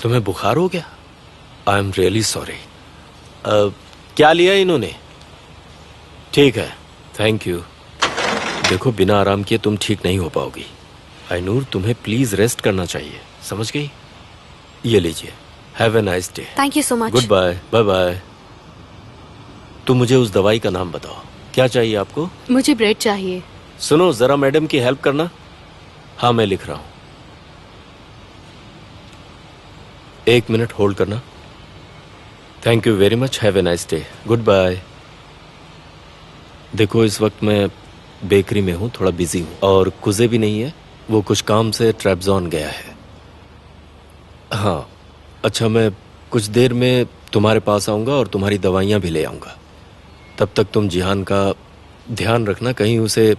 तुम्हें बुखार हो गया? I am really sorry. क्या लिया इन्होंने? ठीक है, थैंक यू। देखो, बिना आराम किए तुम ठीक नहीं हो पाओगी। आइनूर, तुम्हें प्लीज रेस्ट करना चाहिए, समझ गई? ये लीजिए, have a nice day. Thank you so much. Goodbye. Bye bye. तुम मुझे उस दवाई का नाम बताओ, क्या चाहिए आपको? मुझे ब्रेड चाहिए। सुनो, जरा मैडम की हेल्प करना। हाँ, मैं लिख रहा हूं। 1 मिनट होल्ड करना। Thank you very much, have a nice day. Goodbye. देखो, इस वक्त मैं बेकरी में हूं, थोड़ा बिजी हूं, और कुजे भी नहीं है, वो कुछ काम से ट्रैपजॉन गया है। हाँ, अच्छा, मैं कुछ देर में तुम्हारे पास आऊंगा और तुम्हारी दवाइयां भी ले आऊंगा। तब तक तुम जिहान का ध्यान रखना, कहीं उसे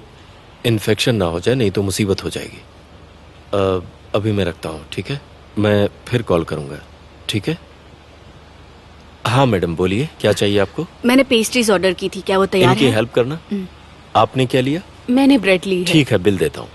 इन्फेक्शन ना हो जाए, नहीं तो मुसीबत हो जाएगी। अभी मैं रखता हूँ, ठीक है? मैं फिर कॉल करूंगा, ठीक है? हाँ मैडम, बोलिए, क्या चाहिए आपको? मैंने पेस्ट्रीज ऑर्डर की थी, क्या वो तैयार इनकी है? हेल्प करना। आपने क्या लिया? मैंने ब्रेड ली है। ठीक है, बिल देता हूँ।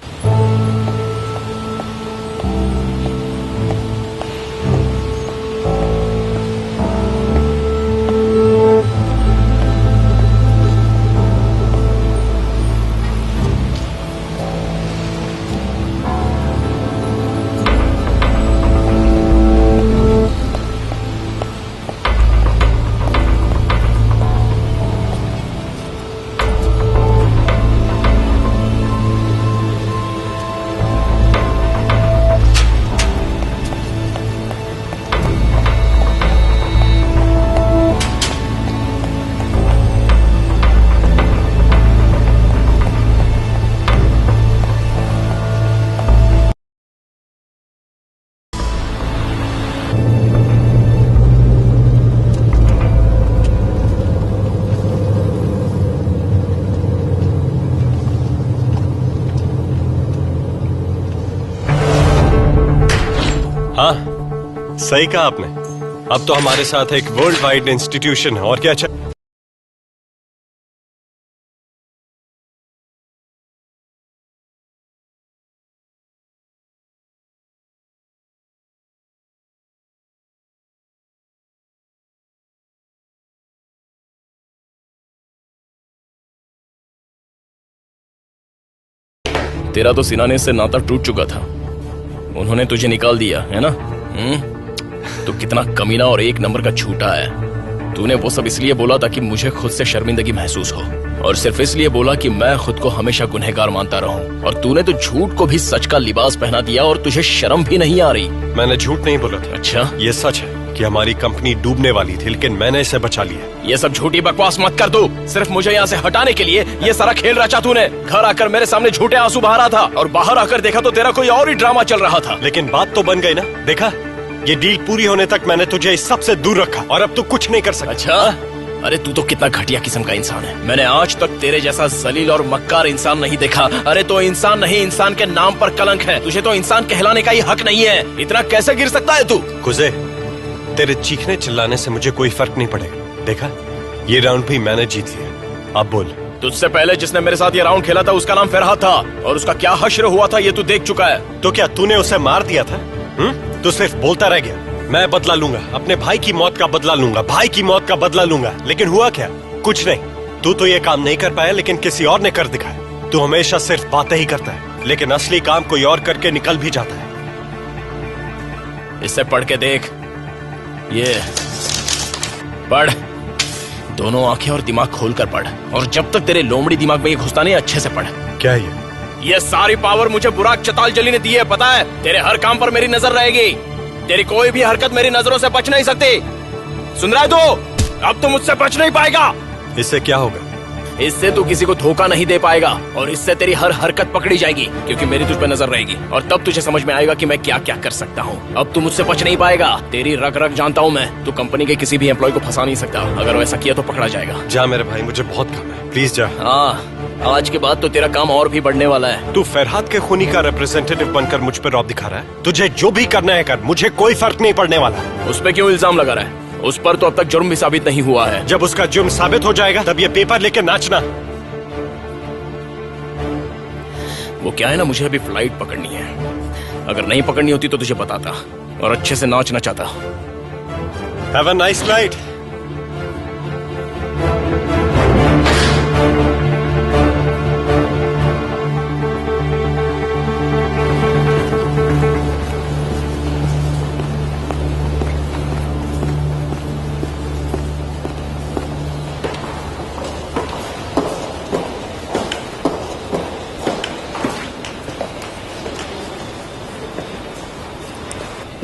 हाँ, सही कहा आपने। अब तो हमारे साथ एक वर्ल्ड वाइड इंस्टीट्यूशन है, और क्या चाहिए? तेरा तो सिनाने से नाता टूट चुका था, उन्होंने तुझे निकाल दिया है ना? तो कितना कमीना और एक नंबर का झूठा है। तूने वो सब इसलिए बोला ताकि मुझे खुद से शर्मिंदगी महसूस हो, और सिर्फ इसलिए बोला कि मैं खुद को हमेशा गुनहगार मानता रहूं। और तूने तो झूठ को भी सच का लिबास पहना दिया, और तुझे शर्म भी नहीं आ रही। मैंने झूठ नहीं बोला था। अच्छा? ये सच है कि हमारी कंपनी डूबने वाली थी, लेकिन मैंने इसे बचा लिया। ये सब झूठी बकवास मत कर दो। सिर्फ मुझे यहाँ से हटाने के लिए ये सारा खेल रचा तूने। घर आकर मेरे सामने झूठे आंसू बहा रहा था, और बाहर आकर देखा तो तेरा कोई और ही ड्रामा चल रहा था। लेकिन बात तो बन गई ना। देखा, ये डील पूरी होने तक मैंने तुझे इस सब से दूर रखा, और अब तू कुछ नहीं कर सकता। अच्छा? अरे तू तो कितना घटिया किस्म का इंसान है। मैंने आज तक तेरे जैसा जलील और मक्कार इंसान नहीं देखा। अरे तो इंसान नहीं, इंसान के नाम पर कलंक है। तुझे तो इंसान कहलाने का ही हक नहीं है। इतना कैसे गिर सकता है तू? कुजे, तेरे चीखने चिल्लाने से मुझे कोई फर्क नहीं पड़ेगा। देखा, ये राउंड भी मैंने जीत लिया। अब बोल। तुझसे पहले जिसने मेरे साथ ये राउंड खेला था उसका नाम फरहाद था, और उसका क्या हश्र हुआ था ये तू देख चुका है। तो क्या तूने उसे मार दिया था? तू सिर्फ बोलता रह गया, मैं बदला लूंगा, अपने भाई की मौत का बदला लूंगा, भाई की मौत का बदला लूंगा। लेकिन हुआ क्या? कुछ नहीं। तू तो ये काम नहीं कर पाया, लेकिन किसी और ने कर दिखाया। तू हमेशा सिर्फ बातें ही करता है, लेकिन असली काम कोई और करके निकल भी जाता है। इससे पढ़ के देख, ये पढ़। दोनों आंखें और दिमाग खोल कर पढ़, और जब तक तेरे लोमड़ी दिमाग में ये घुसता नहीं, अच्छे से पढ़। क्या ये सारी पावर मुझे बुराक चताल जली ने दी है, पता है? तेरे हर काम पर मेरी नजर रहेगी। तेरी कोई भी हरकत मेरी नजरों से बच नहीं सकती। सुन रहा है तू? अब तो मुझसे बच नहीं पाएगा। इससे क्या होगा? इससे तू किसी को धोखा नहीं दे पाएगा, और इससे तेरी हर हरकत पकड़ी जाएगी, क्योंकि मेरी तुझ पर नजर रहेगी। और तब तुझे समझ में आएगा कि मैं क्या क्या कर सकता हूँ। अब तू मुझसे बच नहीं पाएगा। तेरी रग रग जानता हूँ मैं। तू कंपनी के किसी भी एम्प्लॉय को फंसा नहीं सकता। अगर वैसा किया तो पकड़ा जाएगा। जा मेरे भाई, मुझे बहुत काम है, प्लीज जा। हाँ, आज के बाद तो तेरा काम और भी बढ़ने वाला है। तू फरहाद के खूनी का रिप्रेजेंटेटिव बनकर मुझ पर रौब दिखा रहा है। तुझे जो भी करना है कर, मुझे कोई फर्क नहीं पड़ने वाला। उस पर क्यों इल्जाम लगा रहा है? उस पर तो अब तक जुर्म भी साबित नहीं हुआ है। जब उसका जुर्म साबित हो जाएगा तब ये पेपर लेकर नाचना। वो क्या है ना, मुझे अभी फ्लाइट पकड़नी है। अगर नहीं पकड़नी होती तो तुझे बताता। और अच्छे से नाचना चाहता। Have a nice night.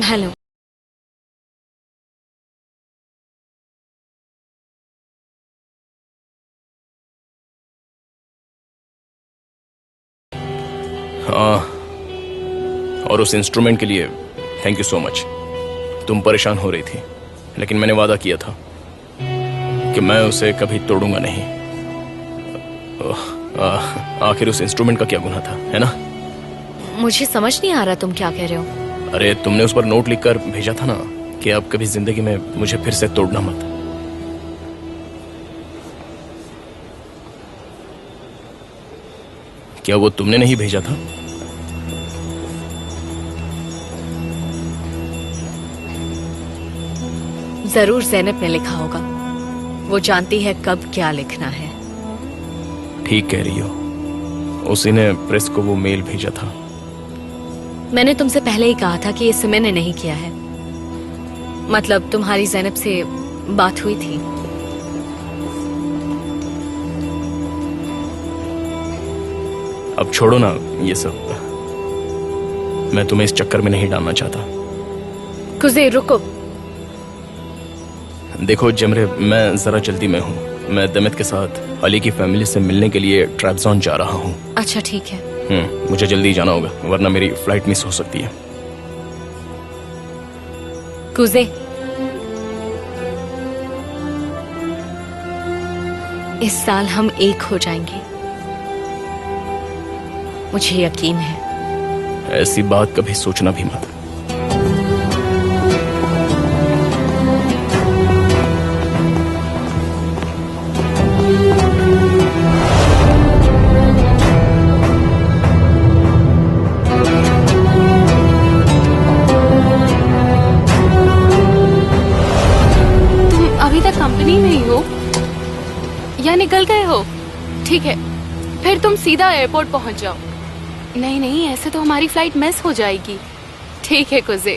Hello. हाँ, और उस इंस्ट्रूमेंट के लिए थैंक यू सो मच। तुम परेशान हो रही थी, लेकिन मैंने वादा किया था कि मैं उसे कभी तोड़ूंगा नहीं। आखिर उस इंस्ट्रूमेंट का क्या गुनाह था, है ना? मुझे समझ नहीं आ रहा तुम क्या कह रहे हो। अरे तुमने उस पर नोट लिखकर भेजा था ना कि अब कभी जिंदगी में मुझे फिर से तोड़ना मत। क्या वो तुमने नहीं भेजा था? जरूर ज़ैनब ने लिखा होगा। वो जानती है कब क्या लिखना है। ठीक कह रही हो, उसी ने प्रेस को वो मेल भेजा था। मैंने तुमसे पहले ही कहा था कि ये सिमी ने नहीं किया है। मतलब तुम्हारी ज़ैनब से बात हुई थी। अब छोड़ो ना ये सब, मैं तुम्हें इस चक्कर में नहीं डालना चाहता। कुज़े रुको। देखो जमरे, मैं जरा जल्दी में हूँ। मैं दमित के साथ अली की फैमिली से मिलने के लिए ट्रैबजॉन जा रहा हूँ। अच्छा ठीक है। मुझे जल्दी जाना होगा, वरना मेरी फ्लाइट मिस हो सकती है। कुज़े, इस साल हम एक हो जाएंगे, मुझे यकीन है। ऐसी बात कभी सोचना भी मत। अभी तक कंपनी में ही हो या निकल गए हो? ठीक है, फिर तुम सीधा एयरपोर्ट पहुंच जाओ। नहीं नहीं, ऐसे तो हमारी फ्लाइट मिस हो जाएगी। ठीक है कुज़े।